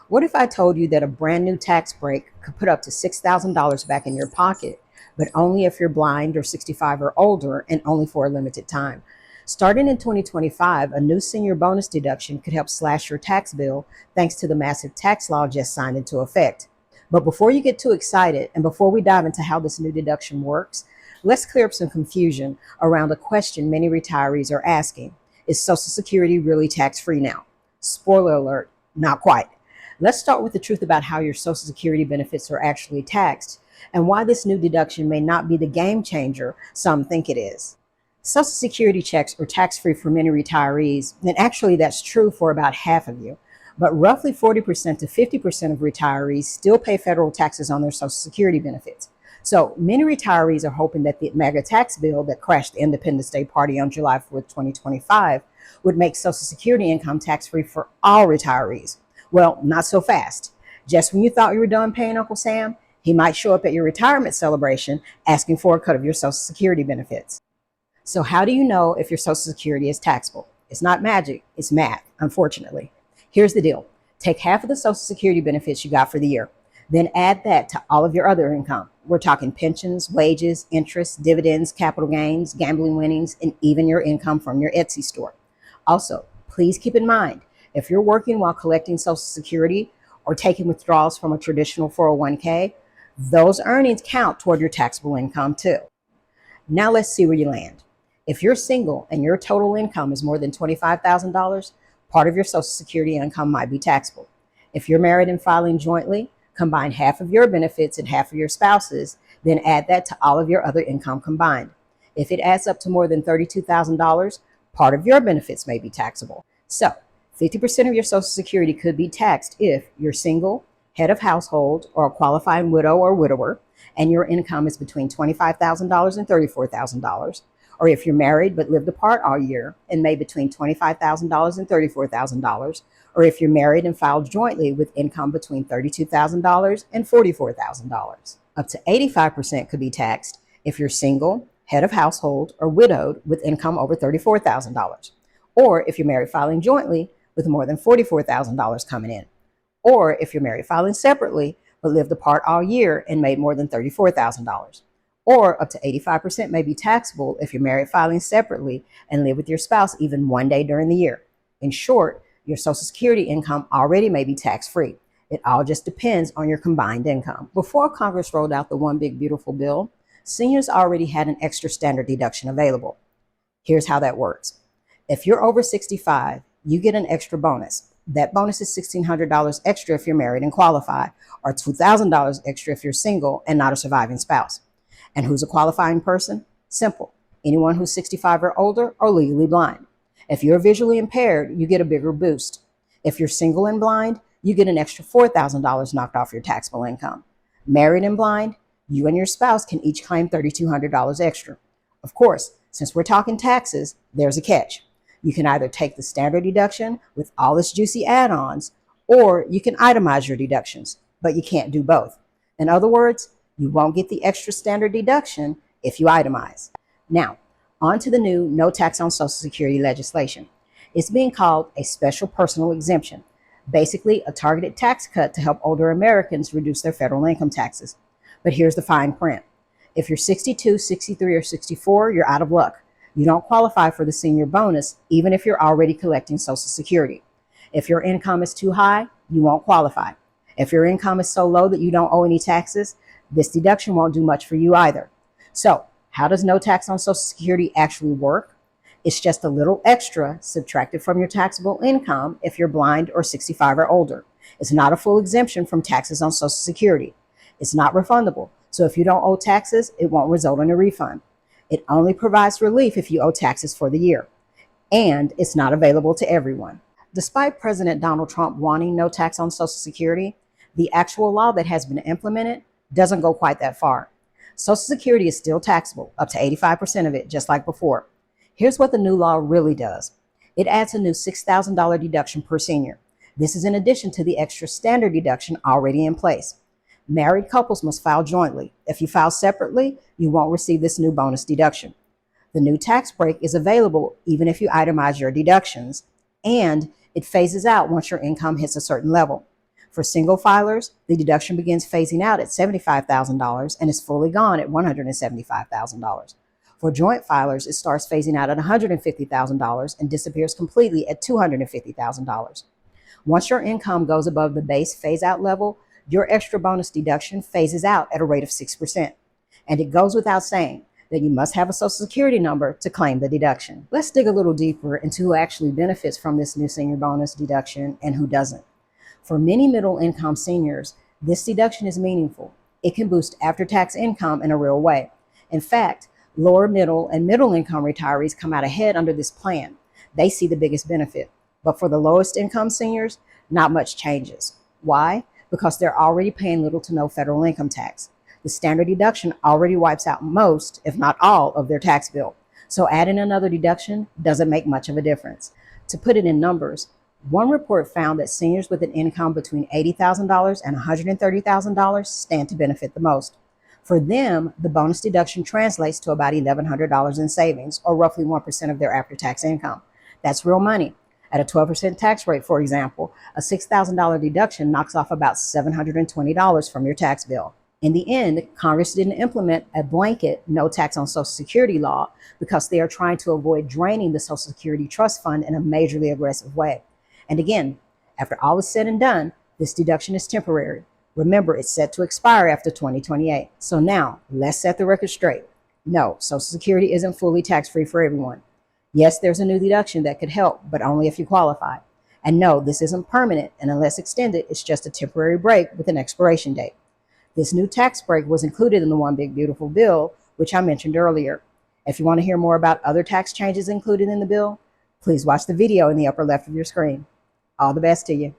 What if I told you that a brand new tax break could put up to $6,000 back in your pocket, but only if you're blind or 65 or older and only for a limited time? Starting in 2025, a new senior bonus deduction could help slash your tax bill thanks to the massive tax law just signed into effect. But before you get too excited and before we dive into how this new deduction works, let's clear up some confusion around a question many retirees are asking. Is Social Security really tax-free now? Spoiler alert, not quite. Let's start with the truth about how your Social Security benefits are actually taxed and why this new deduction may not be the game changer some think it is. Social Security checks are tax-free for many retirees, and actually that's true for about half of you. But roughly 40% to 50% of retirees still pay federal taxes on their Social Security benefits. So many retirees are hoping that the mega tax bill that crashed the Independence Day party on July 4th, 2025 would make Social Security income tax-free for all retirees. Well, not so fast. Just when you thought you were done paying Uncle Sam, he might show up at your retirement celebration asking for a cut of your Social Security benefits. So how do you know if your Social Security is taxable? It's not magic, it's math, unfortunately. Here's the deal. Take half of the Social Security benefits you got for the year. Then add that to all of your other income. We're talking pensions, wages, interest, dividends, capital gains, gambling winnings, and even your income from your Etsy store. Also, please keep in mind, if you're working while collecting Social Security or taking withdrawals from a traditional 401k, those earnings count toward your taxable income too. Now let's see where you land. If you're single and your total income is more than $25,000, part of your Social Security income might be taxable. If you're married and filing jointly, combine half of your benefits and half of your spouse's, then add that to all of your other income combined. If it adds up to more than $32,000, part of your benefits may be taxable. So, 50% of your Social Security could be taxed if you're single, head of household, or a qualifying widow or widower, and your income is between $25,000 and $34,000. Or if you're married but lived apart all year and made between $25,000 and $34,000, or if you're married and filed jointly with income between $32,000 and $44,000. Up to 85% could be taxed if you're single, head of household, or widowed with income over $34,000, or if you're married filing jointly with more than $44,000 coming in, or if you're married filing separately but lived apart all year and made more than $34,000. Or up to 85% may be taxable if you're married filing separately and live with your spouse even one day during the year. In short, your Social Security income already may be tax-free. It all just depends on your combined income. Before Congress rolled out the One Big Beautiful Bill, seniors already had an extra standard deduction available. Here's how that works. If you're over 65, you get an extra bonus. That bonus is $1,600 extra if you're married and qualify, or $2,000 extra if you're single and not a surviving spouse. And who's a qualifying person? Simple. Anyone who's 65 or older or legally blind. If you're visually impaired, you get a bigger boost. If you're single and blind, you get an extra $4,000 knocked off your taxable income. Married and blind, you and your spouse can each claim $3,200 extra. Of course, since we're talking taxes, there's a catch. You can either take the standard deduction with all its juicy add-ons, or you can itemize your deductions, but you can't do both. In other words, you won't get the extra standard deduction if you itemize. Now, on to the new no tax on Social Security legislation. It's being called a special personal exemption, basically a targeted tax cut to help older Americans reduce their federal income taxes. But here's the fine print. If you're 62, 63, or 64, you're out of luck. You don't qualify for the senior bonus, even if you're already collecting Social Security. If your income is too high, you won't qualify. If your income is so low that you don't owe any taxes, this deduction won't do much for you either. So, how does no tax on Social Security actually work? It's just a little extra subtracted from your taxable income if you're blind or 65 or older. It's not a full exemption from taxes on Social Security. It's not refundable. So if you don't owe taxes, it won't result in a refund. It only provides relief if you owe taxes for the year. And it's not available to everyone. Despite President Donald Trump wanting no tax on Social Security, the actual law that has been implemented doesn't go quite that far. Social Security is still taxable, up to 85% of it, just like before. Here's what the new law really does. It adds a new $6,000 deduction per senior. This is in addition to the extra standard deduction already in place. Married couples must file jointly. If you file separately, you won't receive this new bonus deduction. The new tax break is available even if you itemize your deductions, and it phases out once your income hits a certain level. For single filers, the deduction begins phasing out at $75,000 and is fully gone at $175,000. For joint filers, it starts phasing out at $150,000 and disappears completely at $250,000. Once your income goes above the base phase-out level, your extra bonus deduction phases out at a rate of 6%. And it goes without saying that you must have a Social Security number to claim the deduction. Let's dig a little deeper into who actually benefits from this new senior bonus deduction and who doesn't. For many middle-income seniors, this deduction is meaningful. It can boost after-tax income in a real way. In fact, lower middle and middle-income retirees come out ahead under this plan. They see the biggest benefit. But for the lowest income seniors, not much changes. Why? Because they're already paying little to no federal income tax. The standard deduction already wipes out most, if not all, of their tax bill. So adding another deduction doesn't make much of a difference. To put it in numbers, one report found that seniors with an income between $80,000 and $130,000 stand to benefit the most. For them, the bonus deduction translates to about $1,100 in savings, or roughly 1% of their after-tax income. That's real money. At a 12% tax rate, for example, a $6,000 deduction knocks off about $720 from your tax bill. In the end, Congress didn't implement a blanket no tax on Social Security law because they are trying to avoid draining the Social Security Trust Fund in a majorly aggressive way. And again, after all is said and done, this deduction is temporary. Remember, it's set to expire after 2028. So now, let's set the record straight. No, Social Security isn't fully tax-free for everyone. Yes, there's a new deduction that could help, but only if you qualify. And no, this isn't permanent, and unless extended, it's just a temporary break with an expiration date. This new tax break was included in the One Big Beautiful Bill, which I mentioned earlier. If you want to hear more about other tax changes included in the bill, please watch the video in the upper left of your screen. All the best to you.